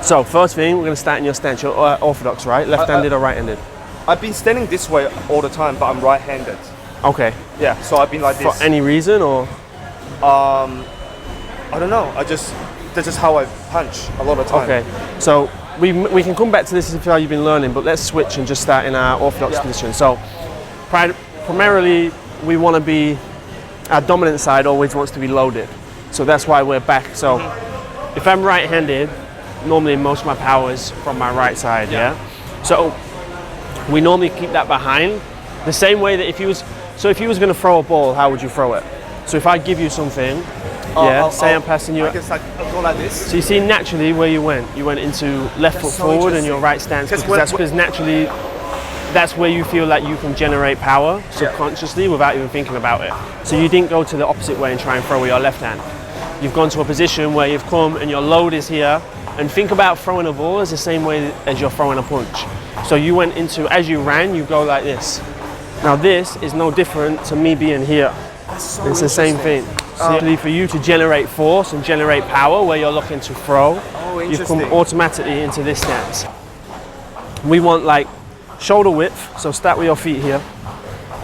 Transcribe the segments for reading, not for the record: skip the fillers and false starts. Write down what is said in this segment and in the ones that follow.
So first thing, we're going to start in your stance. You're orthodox, right? Left-handed or right-handed? I've been standing this way all the time, but I'm right-handed. Okay. Yeah, so I've been like this. For any reason or? I don't know. That's just how I punch a lot of time. Okay. So we can come back to this if you've been learning, but let's switch and just start in our orthodox position. So primarily, we want to be, our dominant side always wants to be loaded. So that's why we're back. So if I'm right-handed, normally most of my power is from my right side, yeah? So we normally keep that behind. The same way that if you was going to throw a ball, how would you throw it? So if I give you something, say I'm passing you. I guess like I'll go like this. So you see naturally where you went into left foot forward and your right stance, because naturally that's where you feel like you can generate power subconsciously without even thinking about it. So you didn't go to the opposite way and try and throw with your left hand. You've gone to a position where you've come and your load is here, and think about throwing a ball as the same way as you're throwing a punch. So you went into, as you ran, you go like this. Now this is no different to me being here. It's the same thing. Simply for you to generate force and generate power where you're looking to throw, you come automatically into this stance. We want like shoulder width, so start with your feet here,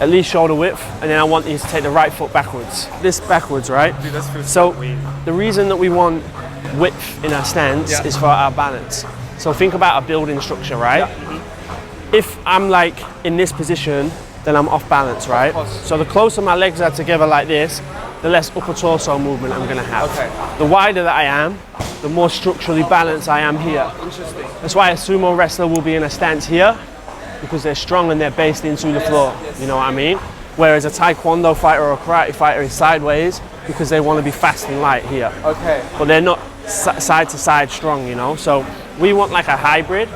at least shoulder width, and then I want you to take the right foot backwards. This backwards, right? Dude, so the reason that we want width in our stance is for our balance. So think about a building structure, right? If I'm like in this position, then I'm off balance, right? So the closer my legs are together like this, the less upper torso movement I'm gonna have. The wider that I am, the more structurally balanced I am here. Interesting. That's why a sumo wrestler will be in a stance here, because they're strong and they're based into the floor, you know what I mean? Whereas a taekwondo fighter or a karate fighter is sideways because they want to be fast and light here. Okay. But they're not side to side strong, you know? So we want like a hybrid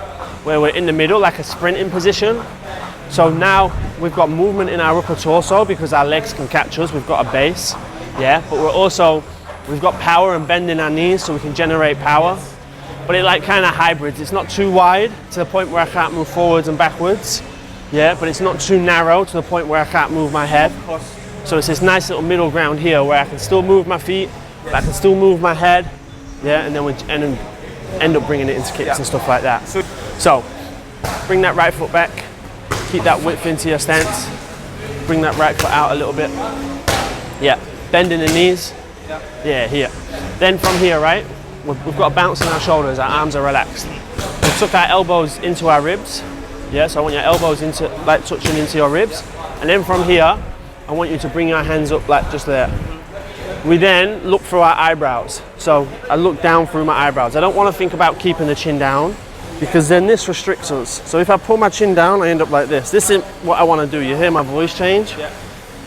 where we're in the middle, like a sprinting position. So now we've got movement in our upper torso because our legs can catch us, we've got a base, but we've got power and bend in our knees so we can generate power. But it like kind of hybrids. It's not too wide to the point where I can't move forwards and backwards. But it's not too narrow to the point where I can't move my head. So it's this nice little middle ground here where I can still move my feet, but I can still move my head. And then we end up bringing it into kicks and stuff like that. So bring that right foot back, keep that width into your stance, bring that right foot out a little bit. Bend in the knees. Here. Then from here, right? We've got a bounce in our shoulders, our arms are relaxed. We took our elbows into our ribs. So I want your elbows touching into your ribs. And then from here, I want you to bring your hands up like just there. We then look through our eyebrows. So I look down through my eyebrows. I don't want to think about keeping the chin down because then this restricts us. So if I pull my chin down, I end up like this. This is what I want to do. You hear my voice change?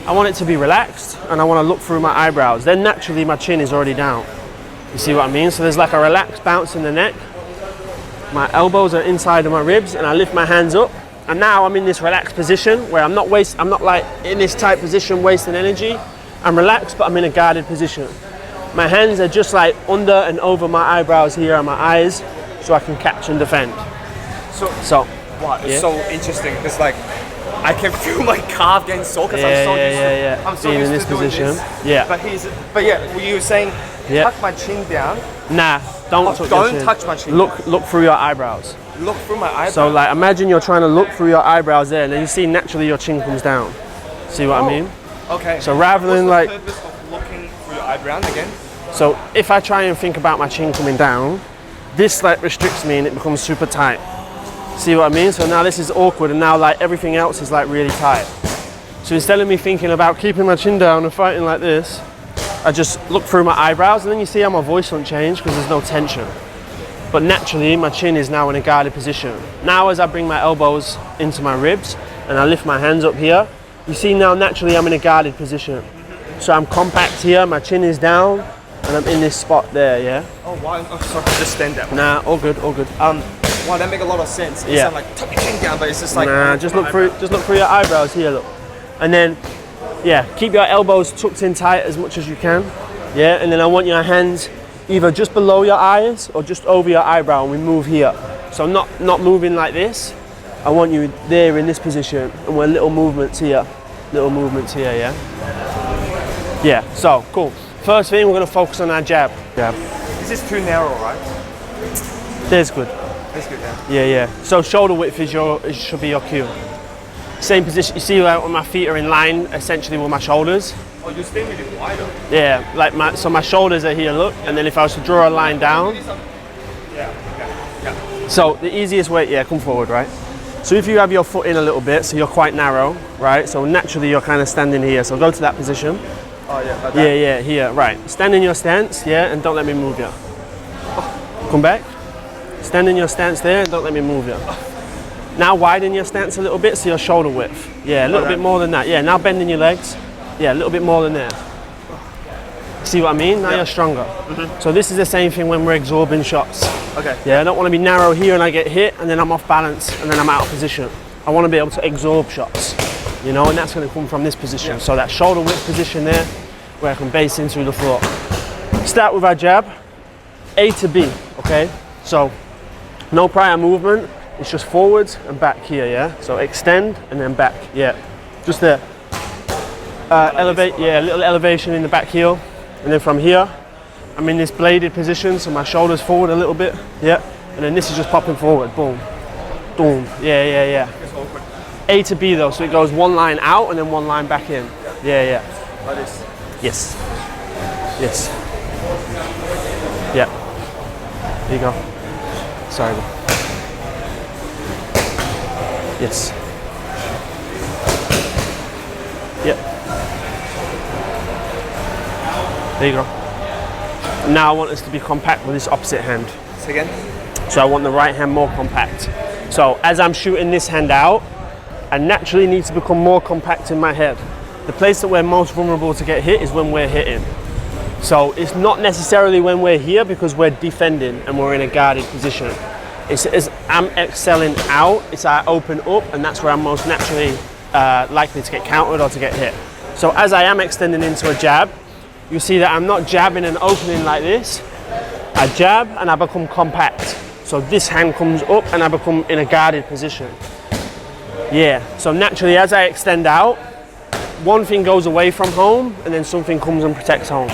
I want it to be relaxed and I want to look through my eyebrows. Then naturally my chin is already down. You see what I mean? So there's like a relaxed bounce in the neck. My elbows are inside of my ribs and I lift my hands up. And now I'm in this relaxed position where I'm not like in this tight position wasting energy. I'm relaxed, but I'm in a guarded position. My hands are just like under and over my eyebrows here and my eyes so I can catch and defend. Wow, it's so interesting because like I can feel my calf getting sore because I'm so used to doing this. But you were saying tuck my chin down. Nah, don't touch my chin. Look through your eyebrows. Look through my eyebrows. So like imagine you're trying to look through your eyebrows there and then you see naturally your chin comes down. See what I mean? Okay. So rather than like what's the purpose of looking through your eyebrows again? So if I try and think about my chin coming down, this like restricts me and it becomes super tight. See what I mean? So now this is awkward and now like everything else is like really tight. So instead of me thinking about keeping my chin down and fighting like this, I just look through my eyebrows and then you see how my voice won't change because there's no tension. But naturally my chin is now in a guarded position. Now as I bring my elbows into my ribs and I lift my hands up here, you see now naturally I'm in a guarded position. So I'm compact here, my chin is down and I'm in this spot there, Oh wow, I'm sorry, just stand up. Nah, all good. Wow, that makes a lot of sense. It's not like tuck your chin down, but it's just like just look through your eyebrows here, look. And then keep your elbows tucked in tight as much as you can. And then I want your hands either just below your eyes or just over your eyebrow and we move here. So not moving like this. I want you there in this position and we're little movements here, so cool. First thing, we're gonna focus on our jab. This is too narrow, right? There's good. That's good, yeah. Yeah, yeah. So shoulder width should be your cue. Same position. You see, like when my feet are in line, essentially with my shoulders. Oh, you stay with it wider. Yeah, like my shoulders are here. Look, and then if I was to draw a line down. Yeah. Okay. Yeah. So the easiest way, yeah, come forward, right? So if you have your foot in a little bit, so you're quite narrow, right? So naturally you're kind of standing here. So go to that position. Oh yeah. Like Yeah, yeah, here, right. Stand in your stance, yeah, and don't let me move you. Come back. Stand in your stance there and don't let me move you. Now widen your stance a little bit so your shoulder width. Yeah, a little bit more than that. Yeah, now bending your legs. Yeah, a little bit more than that. See what I mean? Now you're stronger. So this is the same thing when we're absorbing shots. Okay. Yeah, I don't want to be narrow here and I get hit and then I'm off balance and then I'm out of position. I want to be able to absorb shots, you know, and that's going to come from this position. So that shoulder width position there, where I can base in through the floor. Start with our jab, A to B, okay? So no prior movement, it's just forwards and back here, yeah? So extend and then back, yeah. Just there. Elevate, yeah, a little elevation in the back heel. And then from here, I'm in this bladed position, so my shoulders forward a little bit, yeah. And then this is just popping forward, boom, boom, yeah, yeah, yeah. A to B though, so it goes one line out and then one line back in. Yeah, yeah. Like this. Yes. Yes. Yeah. There you go. Sorry. Yes. Yep. There you go. Now I want this to be compact with this opposite hand. Say again? So I want the right hand more compact. So as I'm shooting this hand out, I naturally need to become more compact in my head. The place that we're most vulnerable to get hit is when we're hitting. So it's not necessarily when we're here because we're defending and we're in a guarded position. It's as I'm excelling out, it's I open up and that's where I'm most naturally likely to get countered or to get hit. So as I am extending into a jab, you see that I'm not jabbing and opening like this. I jab and I become compact. So this hand comes up and I become in a guarded position. Yeah, so naturally as I extend out, one thing goes away from home and then something comes and protects home.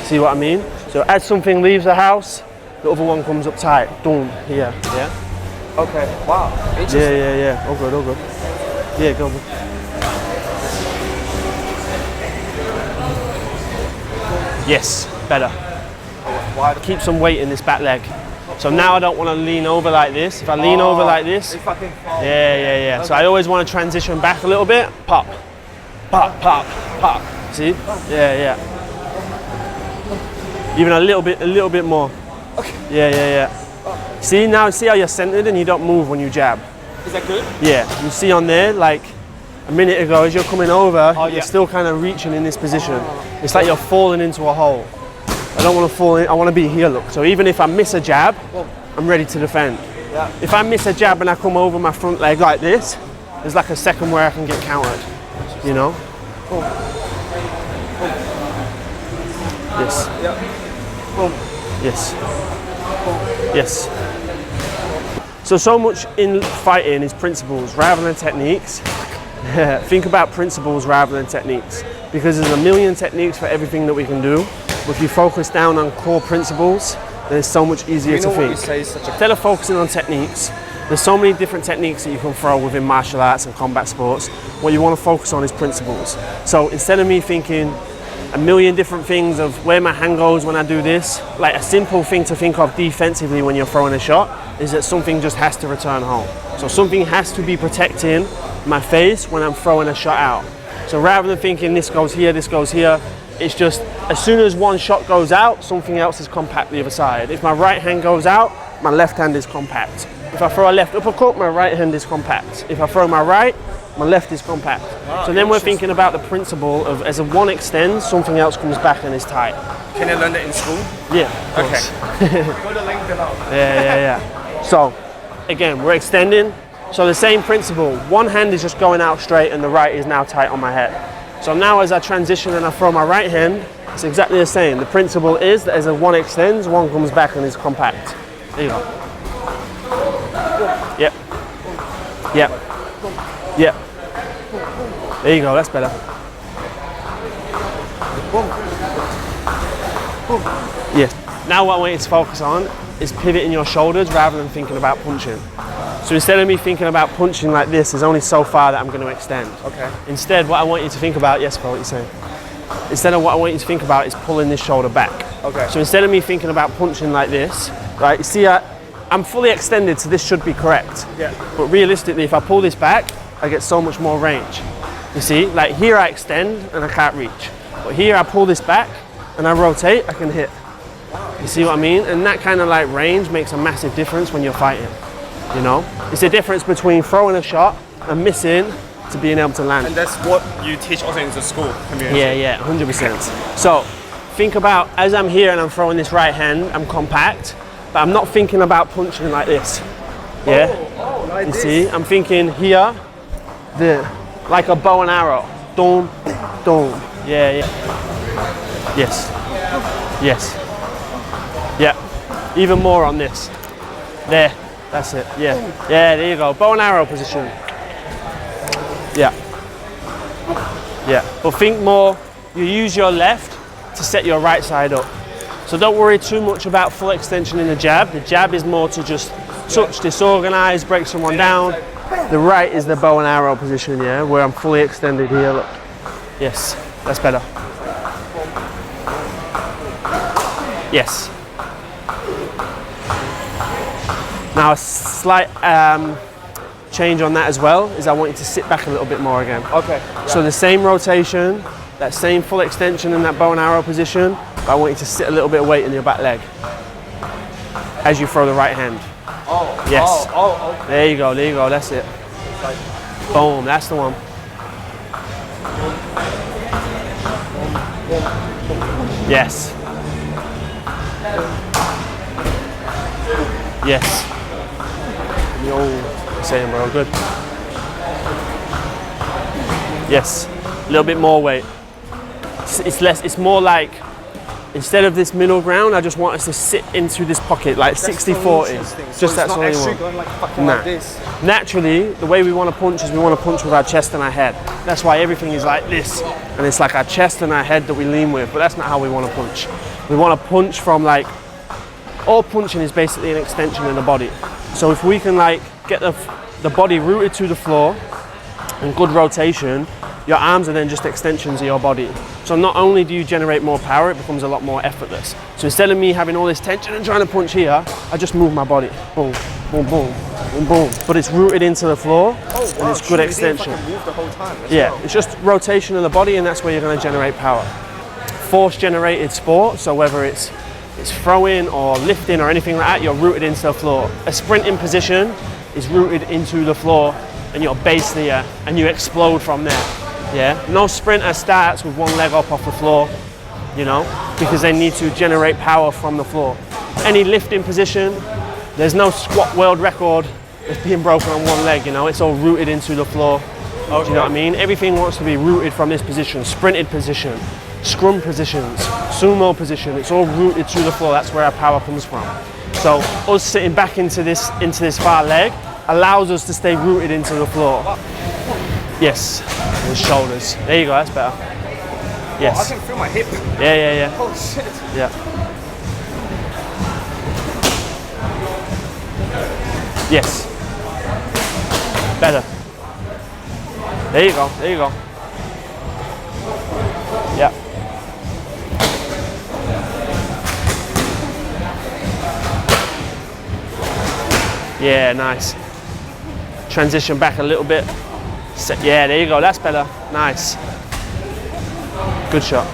See what I mean? So as something leaves the house, the other one comes up tight. Boom, here, yeah? Okay, wow, interesting. Yeah, yeah, yeah, all good, all good. Yeah, go. Yes, better. Keep some weight in this back leg. So now I don't want to lean over like this. If I lean over like this, if I can fall. yeah, yeah, yeah. Okay. So I always want to transition back a little bit. Pop, pop, pop, pop. See? Yeah, yeah. Even a little bit more. Okay. Yeah, yeah, yeah. See now, see how you're centered and you don't move when you jab. Is that good? Yeah. You see on there, like a minute ago, as you're coming over, yeah. you're still kind of reaching in this position. It's like you're falling into a hole. I don't want to fall in, I want to be here, look. So even if I miss a jab, I'm ready to defend. Yeah. If I miss a jab and I come over my front leg like this, there's like a second where I can get countered, you know? Yes. Yeah. Yes. Yes. So much in fighting is principles rather than techniques. Think about principles rather than techniques, because there's a million techniques for everything that we can do. But if you focus down on core principles, then it's so much easier to think. Instead of focusing on techniques, there's so many different techniques that you can throw within martial arts and combat sports. What you want to focus on is principles. So instead of me thinking a million different things of where my hand goes when I do this, like a simple thing to think of defensively when you're throwing a shot is that something just has to return home. So something has to be protecting my face when I'm throwing a shot out. So rather than thinking this goes here, it's just as soon as one shot goes out, something else is compact the other side. If my right hand goes out, my left hand is compact. If I throw a left uppercut, my right hand is compact. If I throw my right, my left is compact. Wow, so then we're thinking about the principle of as a one extends, something else comes back and is tight. Can I learn that in school? Yeah. Okay. Go to link below. Yeah. So again, we're extending. So the same principle, one hand is just going out straight and the right is now tight on my head. So now as I transition and I throw my right hand, it's exactly the same. The principle is that as a one extends, one comes back and is compact. There you go. Yep. Yep. Yep. There you go, that's better. Yes. Now what I want you to focus on is pivoting your shoulders rather than thinking about punching. So instead of me thinking about punching like this, there's only so far that I'm going to extend. Okay. Instead, what I want you to think about, yes, bro, what you're saying. Instead of what I want you to think about is pulling this shoulder back. Okay. So instead of me thinking about punching like this, right, you see I'm fully extended, so this should be correct. Yeah. But realistically, if I pull this back, I get so much more range. You see, like here I extend and I can't reach. But here I pull this back and I rotate, I can hit. You see what I mean? And that kind of like range makes a massive difference when you're fighting. You know? It's the difference between throwing a shot and missing to being able to land. And that's what you teach also in the school community? Yeah, 100%. So think about, as I'm here and I'm throwing this right hand, I'm compact, but I'm not thinking about punching like this. Yeah? Like you this. see, I'm thinking here, like a bow and arrow. Dum, dum. Yeah. Yes. Yes. Yeah. Even more on this. There. That's it. Yeah. Yeah, there you go. Bow and arrow position. Yeah. But think more, you use your left to set your right side up. So don't worry too much about full extension in the jab. The jab is more to just touch, disorganize, break someone down. The right is the bow and arrow position, yeah, where I'm fully extended here, look. Yes, that's better. Yes. Now a slight change on that as well is I want you to sit back a little bit more again. Okay. Yeah. So the same rotation, that same full extension in that bow and arrow position, but I want you to sit a little bit of weight in your back leg as you throw the right hand. Oh. Yes. Oh. There you go, that's it. Boom, that's the one. Yes. Yes. Yo, saying bro, good. Yes, a little bit more weight. It's more like, instead of this middle ground, I just want us to sit into this pocket, like 60-40. Just that's all you want. Going like fucking like this. Naturally, the way we want to punch is we want to punch with our chest and our head. That's why everything is like this. And it's like our chest and our head that we lean with, but that's not how we want to punch. We want to punch from like, all punching is basically an extension in the body. So if we can like get the body rooted to the floor and good rotation, your arms are then just extensions of your body. So not only do you generate more power, it becomes a lot more effortless. So instead of me having all this tension and trying to punch here, I just move my body. Boom, boom, boom, boom, boom. But it's rooted into the floor, and it's good extension. Move the whole time It's just rotation of the body, and that's where you're going to generate power. Force-generated sport, so whether it's throwing or lifting or anything like that, you're rooted into the floor. A sprinting position is rooted into the floor, and you're base there, and you explode from there. Yeah, no sprinter starts with one leg up off the floor, you know, because they need to generate power from the floor. Any lifting position, there's no squat world record that's being broken on one leg, you know, it's all rooted into the floor. Okay. Do you know what I mean? Everything wants to be rooted from this position, sprinted position, scrum positions, sumo position, it's all rooted to the floor, that's where our power comes from. So us sitting back into this far leg allows us to stay rooted into the floor. Yes, and shoulders. There you go, that's better. Yes. Oh, I can feel my hip. Yeah. Oh shit. Yeah. Yes. Better. There you go. Yeah. Yeah, nice. Transition back a little bit. Yeah, there you go, that's better. Nice. Good shot.